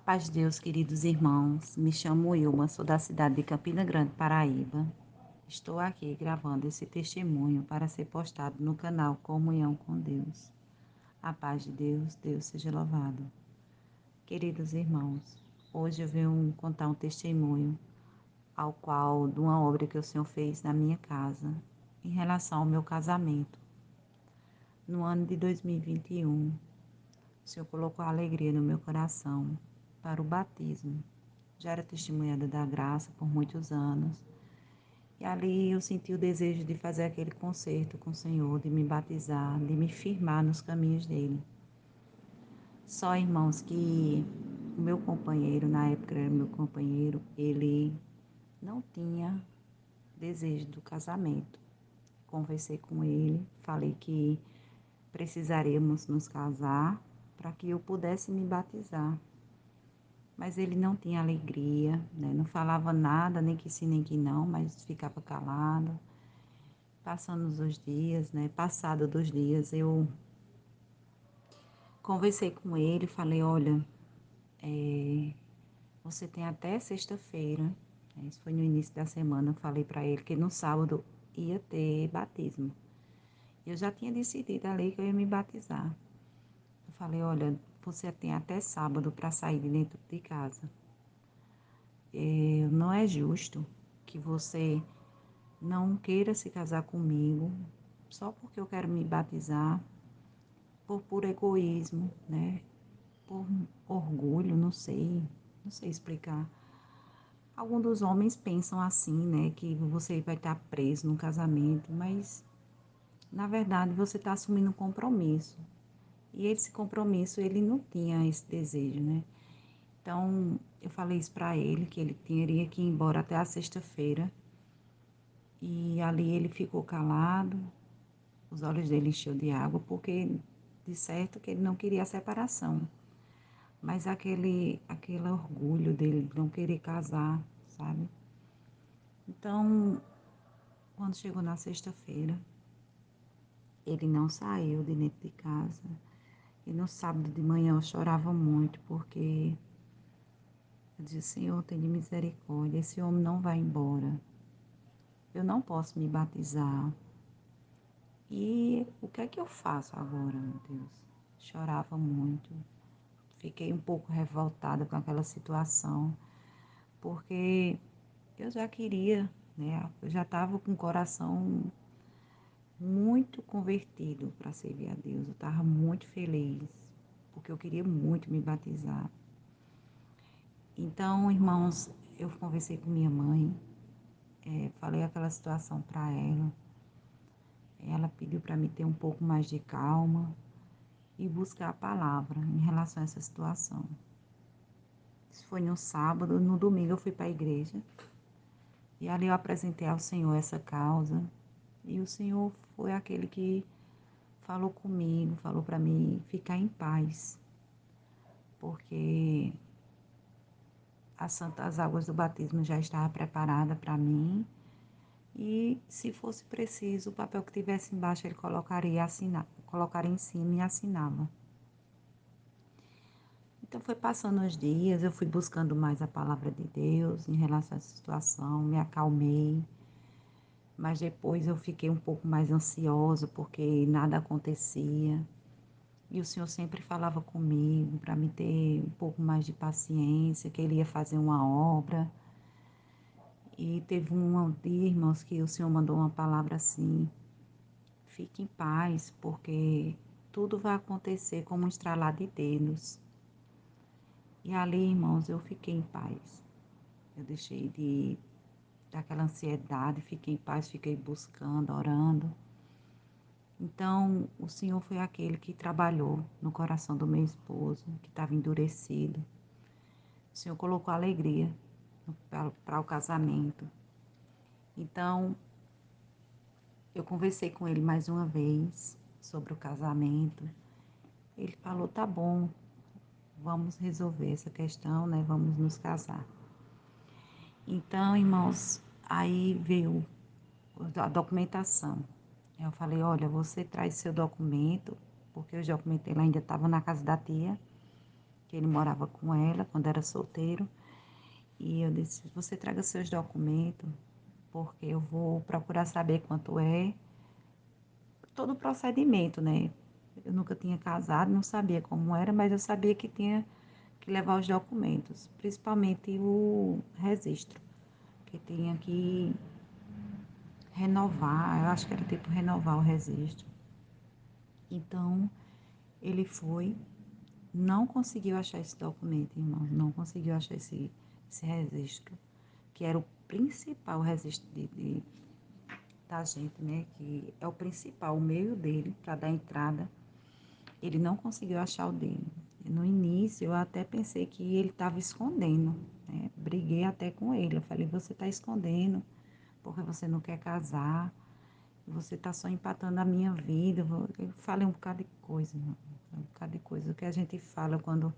Paz de Deus, queridos irmãos. Me chamo Ilma, sou da cidade de Campina Grande, Paraíba. Estou aqui gravando esse testemunho para ser postado no canal Comunhão com Deus. A paz de Deus, Deus seja louvado. Queridos irmãos, hoje eu venho contar um testemunho ao qual de uma obra que o Senhor fez na minha casa em relação ao meu casamento. No ano de 2021, o Senhor colocou a alegria no meu coração para o batismo. Já era testemunhada da graça por muitos anos. E ali eu senti o desejo de fazer aquele concerto com o Senhor, de me batizar, de me firmar nos caminhos dele. Só, irmãos, que o meu companheiro, na época era meu companheiro, ele não tinha desejo do casamento. Conversei com ele, falei que precisaríamos nos casar para que eu pudesse me batizar. Mas ele não tinha alegria, né? Não falava nada, nem que sim, nem que não, mas ficava calado. Passando os dias, né? Passado dos dias, eu conversei com ele, falei, olha, você tem até sexta-feira, né? Isso foi no início da semana, eu falei para ele que no sábado ia ter batismo. Eu já tinha decidido ali que eu ia me batizar. Eu falei, olha, você tem até sábado para sair de dentro de casa. Não é justo que você não queira se casar comigo só porque eu quero me batizar, por puro egoísmo, né? Por orgulho, não sei explicar. Alguns dos homens pensam assim, né? Que você vai estar preso no casamento, mas na verdade você está assumindo um compromisso. E esse compromisso ele não tinha esse desejo, né? Então eu falei isso para ele, que ele teria que ir embora até a sexta-feira. E ali ele ficou calado, os olhos dele encheu de água, porque de certo que ele não queria a separação. Mas aquele orgulho dele de não querer casar, sabe? Então, quando chegou na sexta-feira, ele não saiu de dentro de casa. E no sábado de manhã eu chorava muito, porque eu disse, Senhor, tem de misericórdia, esse homem não vai embora. Eu não posso me batizar. E o que é que eu faço agora, meu Deus? Chorava muito. Fiquei um pouco revoltada com aquela situação, porque eu já queria, né? Eu já estava com o coração muito convertido para servir a Deus. Eu estava muito feliz, porque eu queria muito me batizar. Então, irmãos, eu conversei com minha mãe, falei aquela situação para ela. Ela pediu para mim ter um pouco mais de calma e buscar a palavra em relação a essa situação. Isso foi no sábado, no domingo eu fui para a igreja e ali eu apresentei ao Senhor essa causa e o Senhor foi aquele que falou comigo, falou para mim ficar em paz, porque as águas do batismo já estavam preparadas para mim e se fosse preciso, o papel que tivesse embaixo ele colocaria em cima e assinava. Então foi passando os dias, eu fui buscando mais a palavra de Deus em relação a essa situação, me acalmei, mas depois eu fiquei um pouco mais ansiosa porque nada acontecia. E o Senhor sempre falava comigo para me ter um pouco mais de paciência, que Ele ia fazer uma obra. E teve um dia, irmãos, que o Senhor mandou uma palavra assim: fique em paz, porque tudo vai acontecer como um estralar de dedos. E ali, irmãos, eu fiquei em paz. Eu deixei daquela ansiedade, fiquei em paz, fiquei buscando, orando. Então, o Senhor foi aquele que trabalhou no coração do meu esposo, que estava endurecido. O Senhor colocou alegria para o casamento. Então, eu conversei com ele mais uma vez sobre o casamento. Ele falou, tá bom, vamos resolver essa questão, né? Vamos nos casar. Então, irmãos, aí veio a documentação. Eu falei, olha, você traz seu documento, porque os documentos ainda estavam na casa da tia, que ele morava com ela quando era solteiro. E eu disse, você traga seus documentos, porque eu vou procurar saber quanto é todo o procedimento, né? Eu nunca tinha casado, não sabia como era, mas eu sabia que tinha que levar os documentos, principalmente o registro, que tinha que renovar, eu acho que era tipo renovar o registro. Então, ele foi, não conseguiu achar esse documento, irmão, não conseguiu achar esse registro, que era o principal registro da gente, né? Que é o principal, o meio dele para dar entrada. Ele não conseguiu achar o dele. No início, eu até pensei que ele estava escondendo, né? Briguei até com ele. Eu falei, você está escondendo porque você não quer casar. Você está só empatando a minha vida. Eu falei um bocado de coisa, irmão. Um bocado de coisa. O que a gente fala quando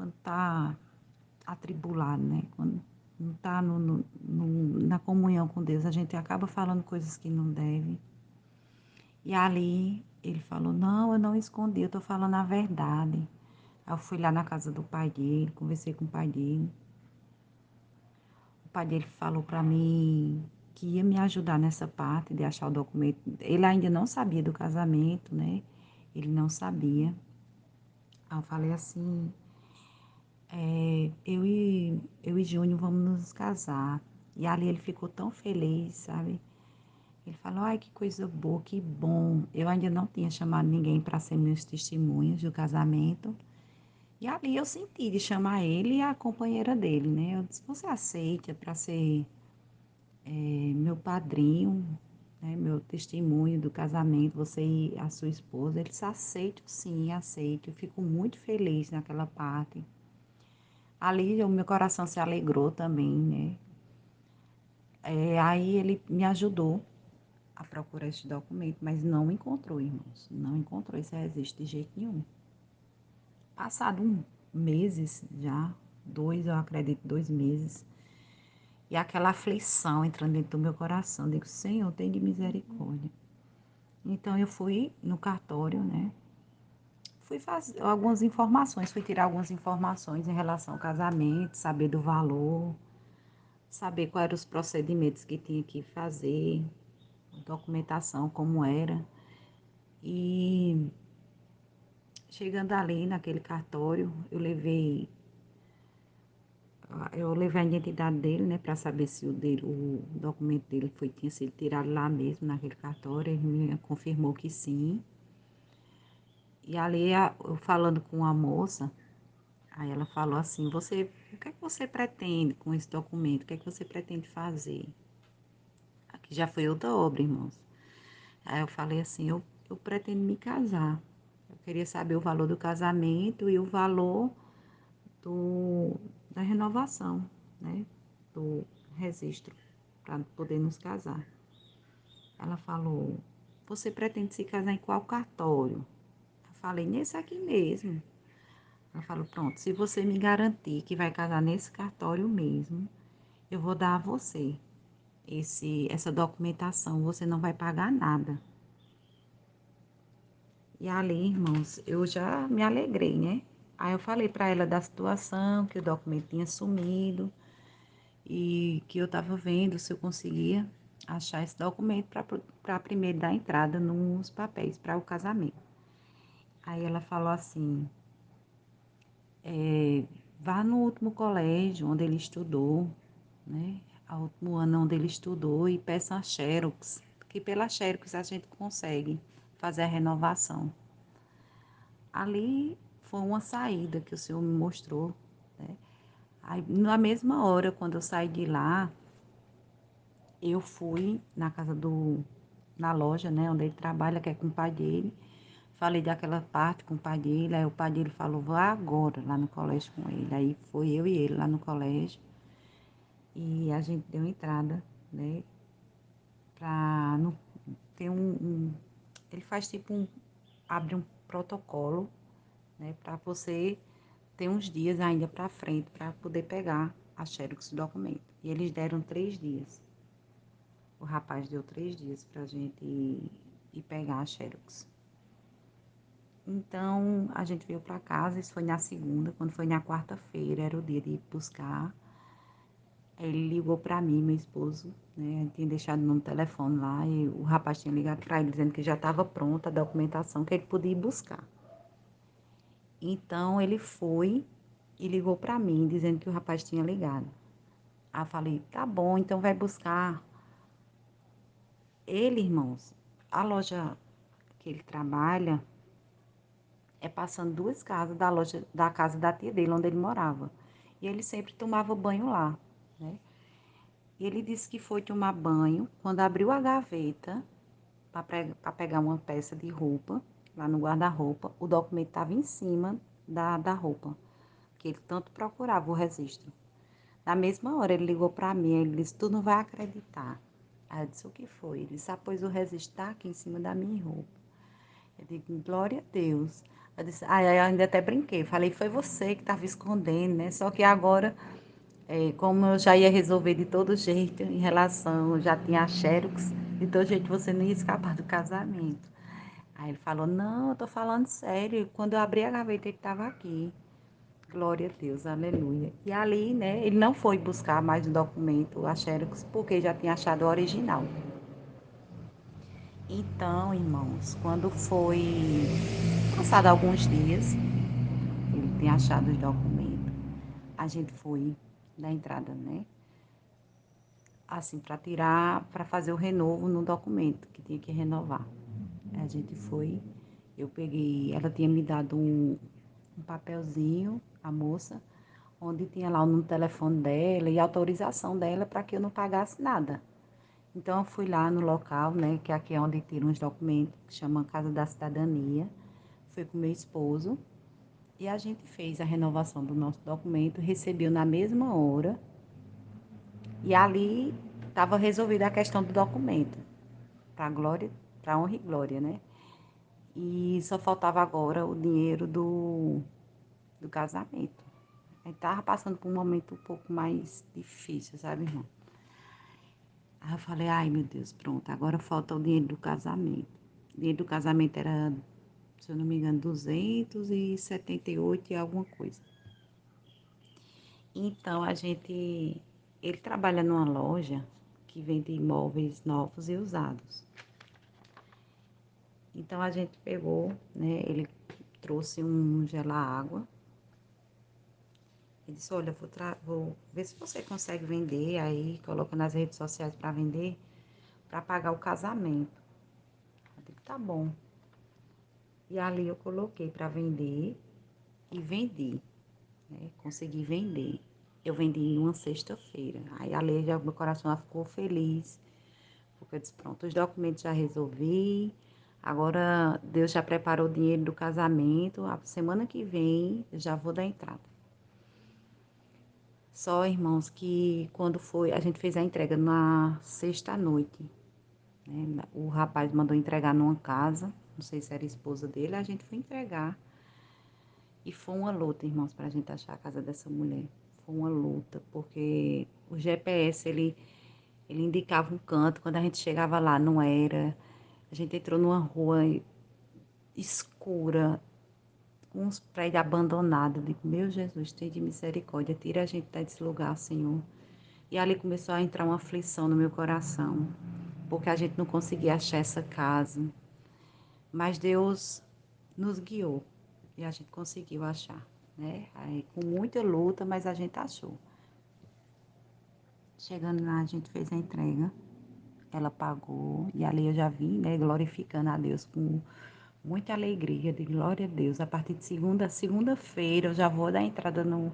está atribulado, né? Quando não está na comunhão com Deus, a gente acaba falando coisas que não deve. E ali ele falou, não, eu não escondi, eu tô falando a verdade. Aí eu fui lá na casa do pai dele, conversei com o pai dele. O pai dele falou para mim que ia me ajudar nessa parte de achar o documento. Ele ainda não sabia do casamento, né? Ele não sabia. Aí eu falei assim, eu e Júnior vamos nos casar. E ali ele ficou tão feliz, sabe? Ele falou, ai, que coisa boa, que bom. Eu ainda não tinha chamado ninguém para ser meus testemunhos do casamento. E ali eu senti de chamar ele e a companheira dele, né? Eu disse, você aceita para ser meu padrinho, né? Meu testemunho do casamento, você e a sua esposa? Ele disse, aceito sim, aceito. Eu fico muito feliz naquela parte. Ali o meu coração se alegrou também, né? Aí ele me ajudou a procurar esse documento, mas não encontrou, irmãos. Não encontrou esse registro de jeito nenhum. Passado meses já, eu acredito, 2 meses, e aquela aflição entrando dentro do meu coração. Digo, Senhor, tem de misericórdia. Então eu fui no cartório, né? Fui fazer algumas informações, fui tirar algumas informações em relação ao casamento, saber do valor, saber quais eram os procedimentos que tinha que fazer, documentação como era. E chegando ali naquele cartório, eu levei a identidade dele, né, para saber se o documento dele tinha sido tirado lá mesmo, naquele cartório. Ele me confirmou que sim. E ali, eu falando com a moça, aí ela falou assim, o que é que você pretende com esse documento? O que é que você pretende fazer? Aqui já foi outra obra, irmãos. Aí eu falei assim, eu pretendo me casar. Eu queria saber o valor do casamento e o valor do, da renovação, né? Do registro, para poder nos casar. Ela falou, você pretende se casar em qual cartório? Eu falei, nesse aqui mesmo. Ela falou, pronto, se você me garantir que vai casar nesse cartório mesmo, eu vou dar a você essa documentação, você não vai pagar nada. E ali, irmãos, eu já me alegrei, né? Aí eu falei para ela da situação, que o documento tinha sumido e que eu estava vendo se eu conseguia achar esse documento para primeiro dar entrada nos papéis para o casamento. Aí ela falou assim, vá no último colégio onde ele estudou, né? O último ano onde ele estudou e peça a Xerox, que pela Xerox a gente consegue fazer a renovação. Ali foi uma saída que o Senhor me mostrou, né? Aí, na mesma hora, quando eu saí de lá, eu fui na loja, né, onde ele trabalha, que é com o pai dele. Falei daquela parte com o pai dele, aí o pai dele falou, vá agora lá no colégio com ele. Aí foi eu e ele lá no colégio e a gente deu entrada, né, pra não ter ele faz tipo abre um protocolo, né, para você ter uns dias ainda para frente para poder pegar a xerox do documento. E eles deram 3 dias. O rapaz deu 3 dias para a gente ir pegar a xerox. Então, a gente veio para casa, isso foi na segunda, quando foi na quarta-feira, era o dia de ir buscar. Ele ligou para mim, meu esposo, né? Tinha deixado no telefone lá e o rapaz tinha ligado para ele dizendo que já estava pronta a documentação, que ele podia ir buscar. Então, ele foi e ligou para mim, dizendo que o rapaz tinha ligado. Aí eu falei, tá bom, então vai buscar. Ele, irmãos, a loja que ele trabalha é passando duas casas da loja, da casa da tia dele, onde ele morava. E ele sempre tomava banho lá, né? E ele disse que foi tomar banho, quando abriu a gaveta para pegar uma peça de roupa, lá no guarda-roupa, o documento estava em cima da roupa, que ele tanto procurava o registro. Na mesma hora ele ligou para mim, ele disse, tu não vai acreditar. Aí eu disse, o que foi? Ele disse, ah, pois o registro está aqui em cima da minha roupa. Eu digo, glória a Deus. Eu disse, eu ainda até brinquei, falei, foi você que estava escondendo, né? Só que agora, como eu já ia resolver de todo jeito, em relação, eu já tinha a Xerox, de todo jeito você não ia escapar do casamento. Aí ele falou, não, eu tô falando sério, quando eu abri a gaveta ele estava aqui. Glória a Deus, aleluia. E ali, né, ele não foi buscar mais o documento, a Xerox, porque já tinha achado o original. Então, irmãos, quando foi passado alguns dias, ele tem achado os documentos, a gente foi na entrada, né? Assim, para tirar, para fazer o renovo no documento, que tinha que renovar. A gente foi, eu peguei, ela tinha me dado um papelzinho, a moça, onde tinha lá o número de telefone dela e autorização dela para que eu não pagasse nada. Então, eu fui lá no local, né, que aqui é onde tiram os documentos, que chama Casa da Cidadania. Fui com meu esposo e a gente fez a renovação do nosso documento, recebeu na mesma hora e ali estava resolvida a questão do documento, para glória, para honra e glória, né? E só faltava agora o dinheiro do casamento. A gente tava passando por um momento um pouco mais difícil, sabe, irmão? Aí eu falei, ai meu Deus, pronto, agora falta o dinheiro do casamento. O dinheiro do casamento era, se eu não me engano, 278 e alguma coisa. Então ele trabalha numa loja que vende imóveis novos e usados. Então a gente pegou, né, ele trouxe um gelar-água. Ele disse, olha, vou ver se você consegue vender aí, coloca nas redes sociais para vender, para pagar o casamento. Eu digo, tá bom. E ali eu coloquei para vender e vendi, né? Consegui vender. Eu vendi em uma sexta-feira. Aí ali já, meu coração já ficou feliz, porque eu disse, pronto, os documentos já resolvi. Agora Deus já preparou o dinheiro do casamento. A semana que vem eu já vou dar entrada. Só, irmãos, que quando foi, a gente fez a entrega na sexta-noite, né? O rapaz mandou entregar numa casa, não sei se era a esposa dele, a gente foi entregar. E foi uma luta, irmãos, pra gente achar a casa dessa mulher. Foi uma luta, porque o GPS, ele indicava um canto, quando a gente chegava lá, não era. A gente entrou numa rua escura, com uns prédios abandonados. Eu digo, meu Jesus, tem de misericórdia, tira a gente desse lugar, Senhor. E ali começou a entrar uma aflição no meu coração, porque a gente não conseguia achar essa casa. Mas Deus nos guiou e a gente conseguiu achar, né? Aí, com muita luta, mas a gente achou. Chegando lá, a gente fez a entrega, ela pagou e ali eu já vim, né, glorificando a Deus com muita alegria, de glória a Deus. A partir de segunda-feira, eu já vou dar entrada no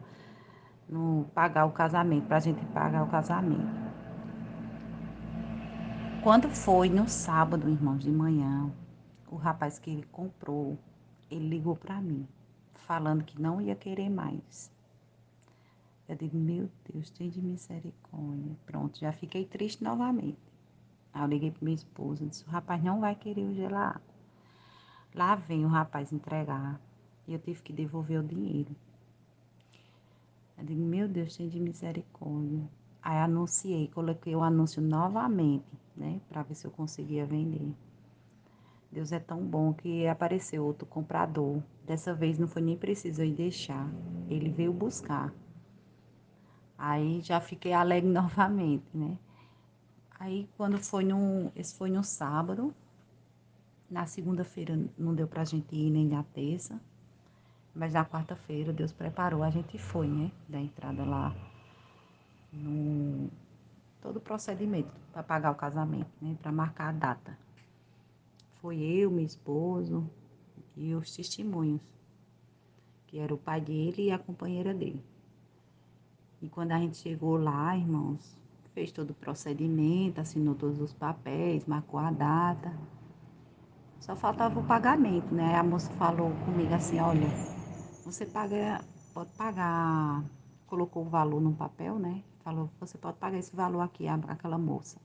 pagar o casamento, para a gente pagar o casamento. Quando foi no sábado, irmãos, de manhã, o rapaz que ele comprou, ele ligou para mim, falando que não ia querer mais. Eu digo, meu Deus, tem de misericórdia. Pronto, já fiquei triste novamente. Aí eu liguei para minha esposa, disse, o rapaz não vai querer o gelado. Lá vem o rapaz entregar. E eu tive que devolver o dinheiro. Eu digo, meu Deus, tem de misericórdia. Aí anunciei, coloquei o anúncio novamente, né? Para ver se eu conseguia vender. Deus é tão bom que apareceu outro comprador. Dessa vez não foi nem preciso eu ir deixar. Ele veio buscar. Aí já fiquei alegre novamente, né? Aí quando esse foi no sábado, na segunda-feira não deu pra gente ir nem na terça, mas na quarta-feira Deus preparou, a gente foi, né? Da entrada lá no todo o procedimento para pagar o casamento, né? Para marcar a data. Foi eu, meu esposo e os testemunhos, que era o pai dele e a companheira dele. E quando a gente chegou lá, irmãos, fez todo o procedimento, assinou todos os papéis, marcou a data. Só faltava o pagamento, né? A moça falou comigo assim, olha, você paga, pode pagar, colocou o valor no papel, né? Falou, você pode pagar esse valor aqui, aquela moça.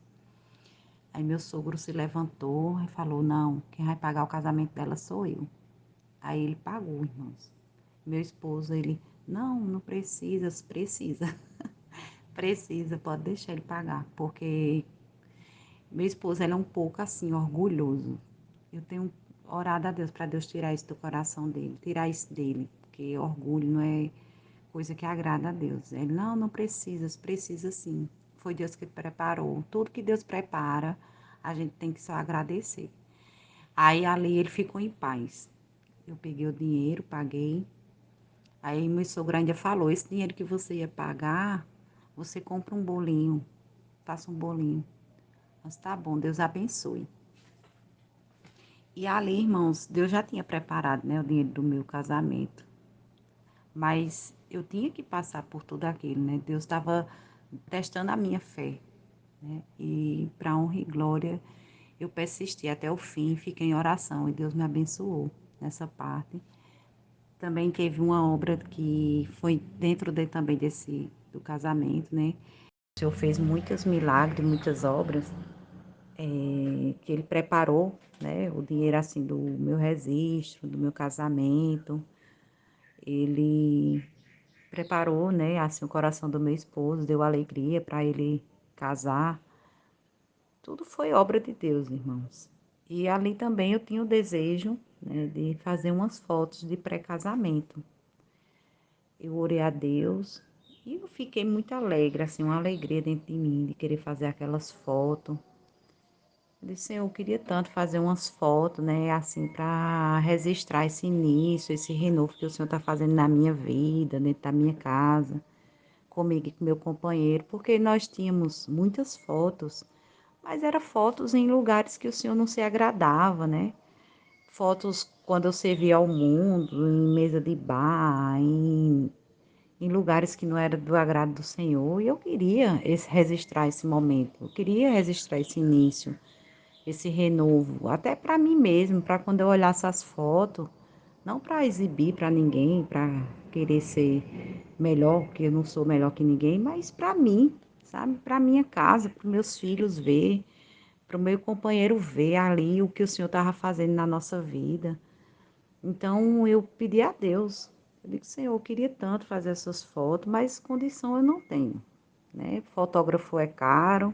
Aí meu sogro se levantou e falou, não, quem vai pagar o casamento dela sou eu. Aí ele pagou, irmãos. Meu esposo, ele, não, não precisa, precisa. Precisa, pode deixar ele pagar, porque meu esposo, ele é um pouco assim, orgulhoso. Eu tenho orado a Deus para Deus tirar isso do coração dele, tirar isso dele, porque orgulho não é coisa que agrada a Deus. Ele, não, não precisa, precisa sim. Foi Deus que preparou. Tudo que Deus prepara, a gente tem que só agradecer. Aí ali ele ficou em paz. Eu peguei o dinheiro, paguei. Aí meu sogro ainda falou, esse dinheiro que você ia pagar, você compra um bolinho, faça um bolinho. Mas tá bom, Deus abençoe. E ali, irmãos, Deus já tinha preparado, né, o dinheiro do meu casamento. Mas eu tinha que passar por tudo aquilo, né? Deus estava testando a minha fé, né? E para honra e glória, eu persisti até o fim, fiquei em oração e Deus me abençoou nessa parte. Também teve uma obra que foi dentro também desse do casamento, né? O Senhor fez muitos milagres, muitas obras, que Ele preparou, né? O dinheiro assim do meu registro, do meu casamento. Ele preparou, né? Assim o coração do meu esposo, deu alegria para ele casar. Tudo foi obra de Deus, irmãos. E ali também eu tinha o desejo, né, de fazer umas fotos de pré-casamento. Eu orei a Deus e eu fiquei muito alegre, assim, uma alegria dentro de mim de querer fazer aquelas fotos. Eu disse, Senhor, eu queria tanto fazer umas fotos, né, assim, para registrar esse início, esse renovo que o Senhor está fazendo na minha vida, dentro da minha casa, comigo e com meu companheiro, porque nós tínhamos muitas fotos, mas eram fotos em lugares que o Senhor não se agradava, né? Fotos quando eu servia ao mundo, em mesa de bar, em lugares que não era do agrado do Senhor. E eu queria registrar esse momento, eu queria registrar esse início, esse renovo, até para mim mesmo, para quando eu olhasse as fotos, não para exibir para ninguém, para querer ser melhor, porque eu não sou melhor que ninguém, mas para mim, sabe? Para minha casa, para meus filhos ver, para o meu companheiro ver ali o que o Senhor estava fazendo na nossa vida. Então eu pedi a Deus. Eu disse, Senhor, eu queria tanto fazer essas fotos, mas condição eu não tenho, né? Fotógrafo é caro,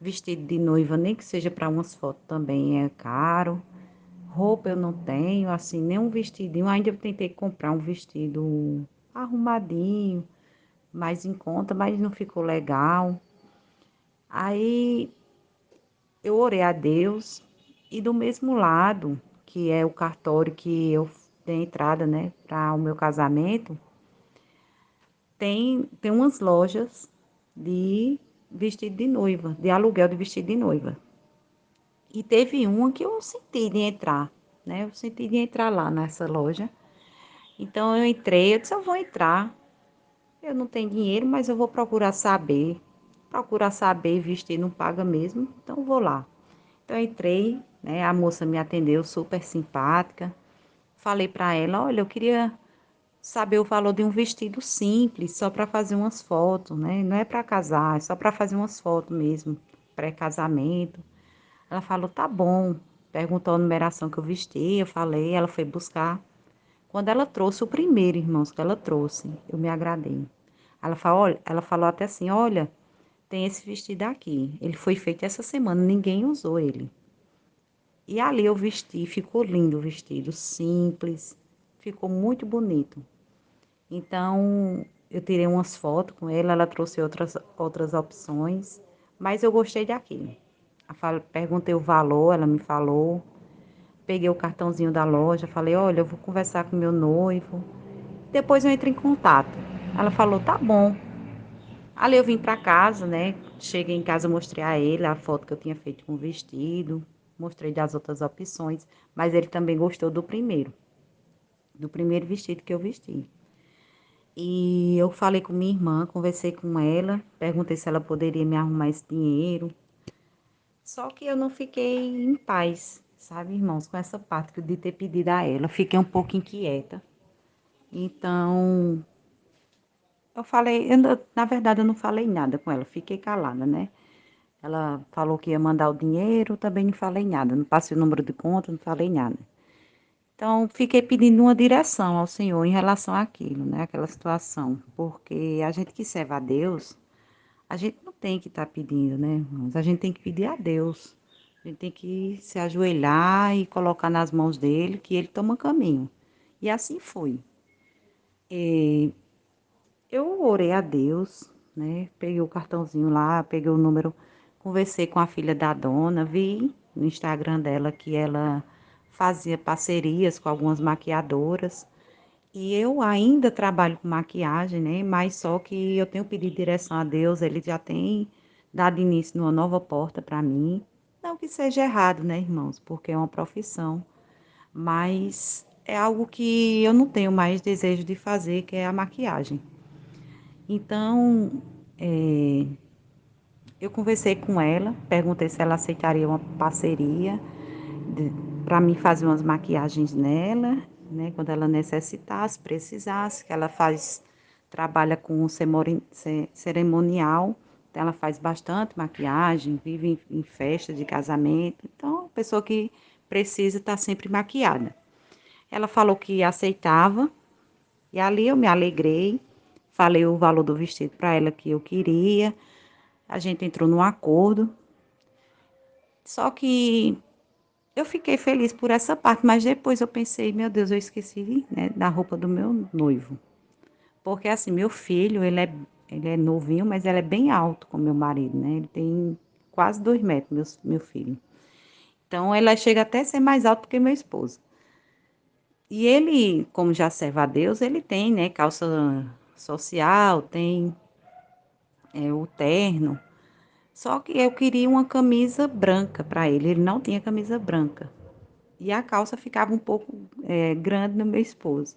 vestido de noiva, nem que seja para umas fotos também é caro. Roupa eu não tenho, assim, nem um vestidinho. Ainda eu tentei comprar um vestido arrumadinho, mais em conta, mas não ficou legal. Aí eu orei a Deus e do mesmo lado, que é o cartório que eu dei entrada, né, para o meu casamento, tem umas lojas de vestido de noiva, de aluguel de vestido de noiva. E teve uma que eu senti de entrar, né? Eu senti de entrar lá nessa loja. Então eu entrei, eu disse, eu vou entrar. Eu não tenho dinheiro, mas eu vou procurar saber. Procurar saber, vestir não paga mesmo, então eu vou lá. Então eu entrei, né? A moça me atendeu super simpática. Falei para ela, olha, eu queria saber o valor de um vestido simples, só para fazer umas fotos, né? Não é para casar, é só para fazer umas fotos mesmo, pré-casamento. Ela falou, tá bom. Perguntou a numeração que eu vesti, eu falei, ela foi buscar. Quando ela trouxe o primeiro, irmãos, que ela trouxe, eu me agradei. Ela falou até assim, olha, tem esse vestido aqui. Ele foi feito essa semana, ninguém usou ele. E ali eu vesti, ficou lindo o vestido, simples, ficou muito bonito. Então, eu tirei umas fotos com ela trouxe outras opções, mas eu gostei daquilo. Perguntei o valor, ela me falou, peguei o cartãozinho da loja, falei, olha, eu vou conversar com meu noivo, depois eu entro em contato. Ela falou, tá bom. Ali eu vim para casa, né? Cheguei em casa, mostrei a ele a foto que eu tinha feito com o vestido, mostrei das outras opções, mas ele também gostou do primeiro vestido que eu vesti. E eu falei com minha irmã, conversei com ela, perguntei se ela poderia me arrumar esse dinheiro. Só que eu não fiquei em paz, sabe, irmãos, com essa parte de ter pedido a ela. Fiquei um pouco inquieta. Então, eu falei, na verdade, eu não falei nada com ela, fiquei calada, né? Ela falou que ia mandar o dinheiro, também não falei nada. Não passei o número de conta, não falei nada. Então, fiquei pedindo uma direção ao Senhor em relação àquilo, né? Aquela situação. Porque a gente que serve a Deus, a gente não tem que estar pedindo, né, irmãos? A gente tem que pedir a Deus. A gente tem que se ajoelhar e colocar nas mãos dele, que ele toma caminho. E assim foi. E eu orei a Deus, né? Peguei o cartãozinho lá, peguei o número, conversei com a filha da dona, vi no Instagram dela que ela fazia parcerias com algumas maquiadoras. E eu ainda trabalho com maquiagem, né? Mas só que eu tenho pedido direção a Deus, ele já tem dado início numa nova porta para mim. Não que seja errado, né, irmãos? Porque é uma profissão, mas é algo que eu não tenho mais desejo de fazer, que é a maquiagem. Então, eu conversei com ela, perguntei se ela aceitaria uma parceria para mim fazer umas maquiagens nela, né, quando ela necessitasse, precisasse, que ela trabalha com cerimonial, então ela faz bastante maquiagem, vive em festa de casamento, então, pessoa que precisa estar sempre maquiada. Ela falou que aceitava, e ali eu me alegrei, falei o valor do vestido para ela que eu queria, a gente entrou num acordo, só que eu fiquei feliz por essa parte, mas depois eu pensei, meu Deus, eu esqueci, né, da roupa do meu noivo. Porque assim, meu filho, ele é novinho, mas ele é bem alto com meu marido, né? Ele tem quase 2 metros, meu filho. Então, ela chega até a ser mais alto que meu esposo. E ele, como já serve a Deus, ele tem, né, calça social, tem o terno. Só que eu queria uma camisa branca para ele. Ele não tinha camisa branca. E a calça ficava um pouco grande no meu esposo.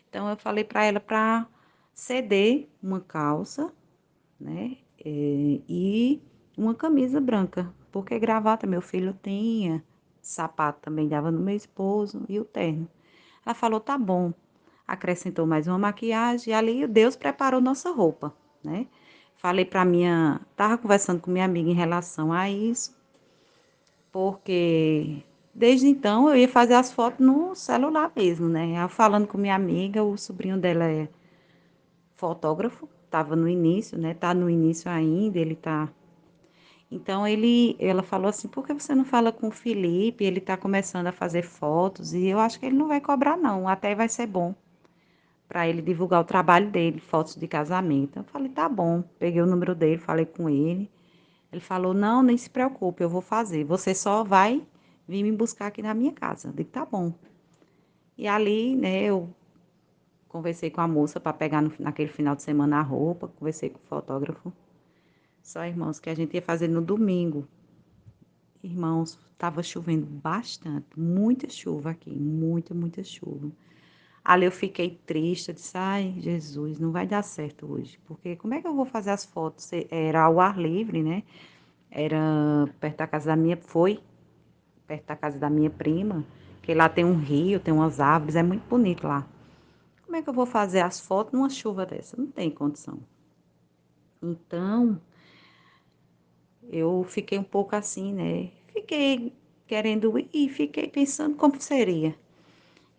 Então eu falei para ela para ceder uma calça, né? E uma camisa branca, porque gravata meu filho tinha, sapato também dava no meu esposo e o terno. Ela falou, tá bom. Acrescentou mais uma maquiagem e ali Deus preparou nossa roupa, né? Falei para tava conversando com minha amiga em relação a isso, porque desde então eu ia fazer as fotos no celular mesmo, né? Eu falando com minha amiga, o sobrinho dela é fotógrafo, estava no início, né? Tá no início ainda, ele tá. Então ela falou assim, por que você não fala com o Felipe? Ele tá começando a fazer fotos e eu acho que ele não vai cobrar não, até vai ser bom para ele divulgar o trabalho dele, fotos de casamento. Eu falei, tá bom. Peguei o número dele, falei com ele. Ele falou, não, nem se preocupe, eu vou fazer. Você só vai vir me buscar aqui na minha casa. Eu digo, tá bom. E ali, né, eu conversei com a moça para pegar naquele final de semana a roupa, conversei com o fotógrafo. Só, irmãos, que a gente ia fazer no domingo. Irmãos, estava chovendo bastante, muita chuva aqui, muita chuva. Ali eu fiquei triste, eu disse, ai, Jesus, não vai dar certo hoje, porque como é que eu vou fazer as fotos? Era ao ar livre, né? Era perto da casa da minha, foi perto da casa da minha prima, que lá tem um rio, tem umas árvores, é muito bonito lá. Como é que eu vou fazer as fotos numa chuva dessa? Não tem condição. Então, eu fiquei um pouco assim, né? Fiquei querendo ir e fiquei pensando como seria.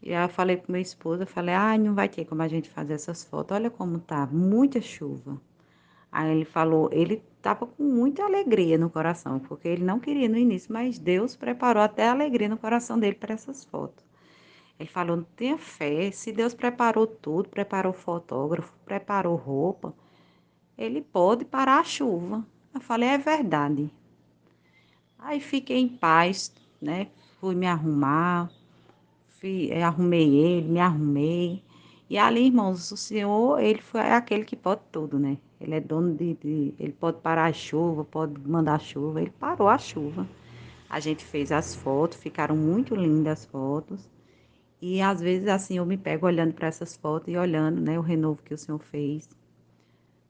E aí eu falei pro meu esposo, eu falei, ai, não vai ter como a gente fazer essas fotos. Olha como tá, muita chuva. Aí ele falou, ele estava com muita alegria no coração, porque ele não queria no início, mas Deus preparou até alegria no coração dele para essas fotos. Ele falou: não tenha fé, se Deus preparou tudo, preparou fotógrafo, preparou roupa, ele pode parar a chuva. Eu falei: é verdade. Aí fiquei em paz, né? Fui me arrumar, arrumei ele, me arrumei. E ali, irmãos, o Senhor, ele foi aquele que pode tudo, né? Ele é dono ele pode parar a chuva, pode mandar a chuva. Ele parou a chuva. A gente fez as fotos, ficaram muito lindas as fotos. E às vezes, assim, eu me pego olhando para essas fotos e olhando, né, o renovo que o Senhor fez,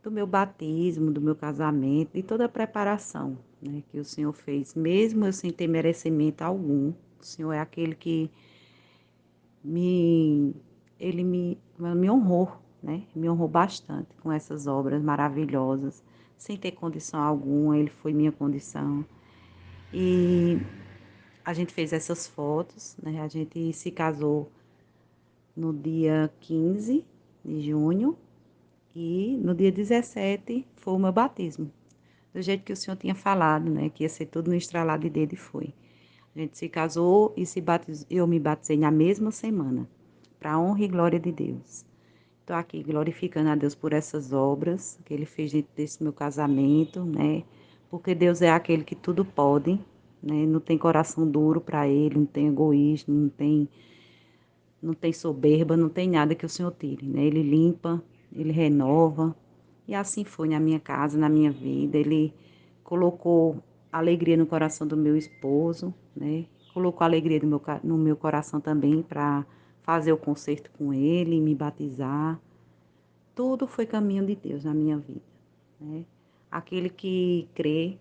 do meu batismo, do meu casamento, de toda a preparação, né, que o Senhor fez, mesmo eu sem ter merecimento algum. O Senhor é aquele que me, ele me honrou, né, me honrou bastante com essas obras maravilhosas, sem ter condição alguma, ele foi minha condição. E a gente fez essas fotos, né, a gente se casou no dia 15 de junho e no dia 17 foi o meu batismo. Do jeito que o senhor tinha falado, né? Que ia ser tudo no estralar de dedo e foi. A gente se casou e se batizou, eu me batizei na mesma semana, para a honra e glória de Deus. Estou aqui glorificando a Deus por essas obras que Ele fez dentro desse meu casamento, né? Porque Deus é aquele que tudo pode, né? Não tem coração duro para Ele, não tem egoísmo, não tem soberba, não tem nada que o Senhor tire, né? Ele limpa, ele renova. E assim foi na minha casa, na minha vida. Ele colocou alegria no coração do meu esposo, né? Colocou alegria no meu coração também para fazer o concerto com ele, me batizar. Tudo foi caminho de Deus na minha vida, né? Aquele que crê,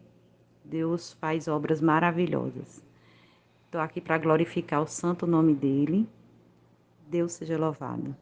Deus faz obras maravilhosas. Estou aqui para glorificar o santo nome dele. Deus seja louvado.